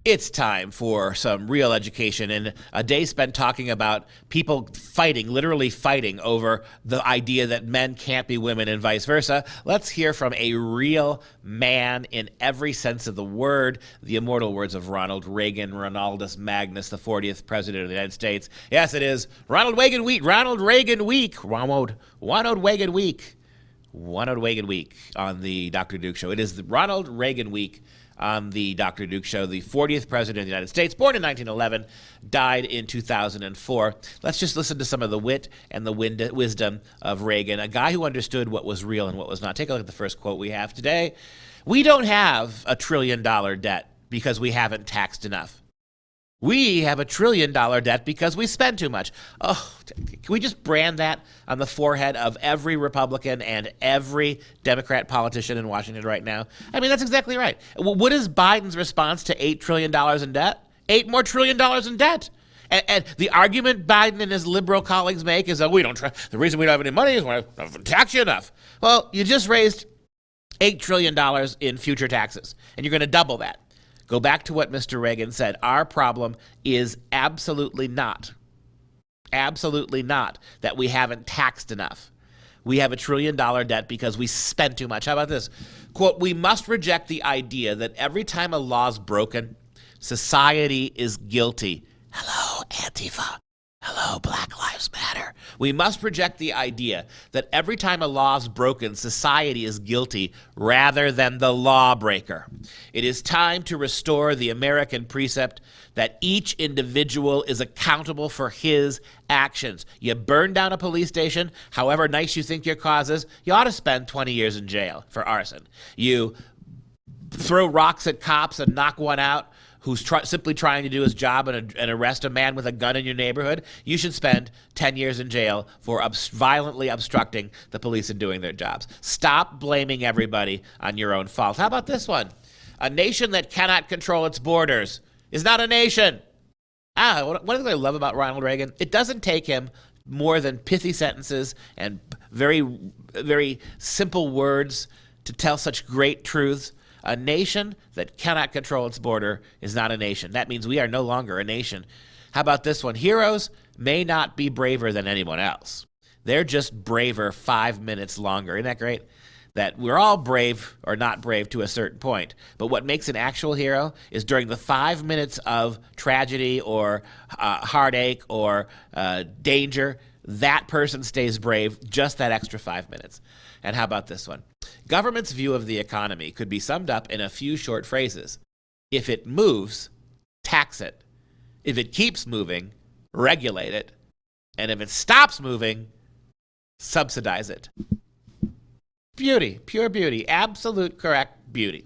It's time for some real education and a day spent talking about people fighting, literally fighting over the idea that men can't be women and vice versa. Let's hear from a real man in every sense of the word, the immortal words of Ronald Reagan, Ronaldus Magnus, the 40th president of the United States. Yes, it is Ronald Reagan week, Ronald Reagan week, Ronald Reagan week, Ronald Reagan week on the Dr. Duke Show. It is the Ronald Reagan week on the Dr. Duke Show, the 40th president of the United States, born in 1911, died in 2004. Let's just listen to some of the wit and the wisdom of Reagan, a guy who understood what was real and what was not. Take a look at the first quote we have today. We don't have $1 trillion debt because we haven't taxed enough. We have $1 trillion debt because we spend too much. Oh, can we just brand that on the forehead of every Republican and every Democrat politician in Washington right now? I mean, that's exactly right. What is Biden's response to $8 trillion in debt? $8 more trillion in debt. And the argument Biden and his liberal colleagues make is that the reason we don't have any money is we don't tax you enough. Well, you just raised $8 trillion in future taxes, and you're going to double that. Go back to what Mr. Reagan said. Our problem is absolutely not that we haven't taxed enough. We have $1 trillion debt because we spent too much. How about this? Quote, we must reject the idea that every time a law's broken, society is guilty. Hello, Antifa. Hello, Black Lives Matter. We must reject the idea that every time a law's broken, society is guilty rather than the lawbreaker. It is time to restore the American precept that each individual is accountable for his actions. You burn down a police station, however nice you think your cause is, you ought to spend 20 years in jail for arson. You throw rocks at cops and knock one out who's simply trying to do his job and arrest a man with a gun in your neighborhood, you should spend 10 years in jail for violently obstructing the police in doing their jobs. Stop blaming everybody on your own fault. How about this one? A nation that cannot control its borders is not a nation. One of the things I love about Ronald Reagan, it doesn't take him more than pithy sentences and very, very simple words to tell such great truths. A nation that cannot control its border is not a nation. That means we are no longer a nation. How about this one? Heroes may not be braver than anyone else. They're just braver 5 minutes longer. Isn't that great? That we're all brave or not brave to a certain point. But what makes an actual hero is during the 5 minutes of tragedy or heartache or danger, that person stays brave just that extra 5 minutes. And how about this one? Government's view of the economy could be summed up in a few short phrases. If it moves, tax it. If it keeps moving, regulate it. And if it stops moving, subsidize it. Beauty, pure beauty, absolute correct beauty.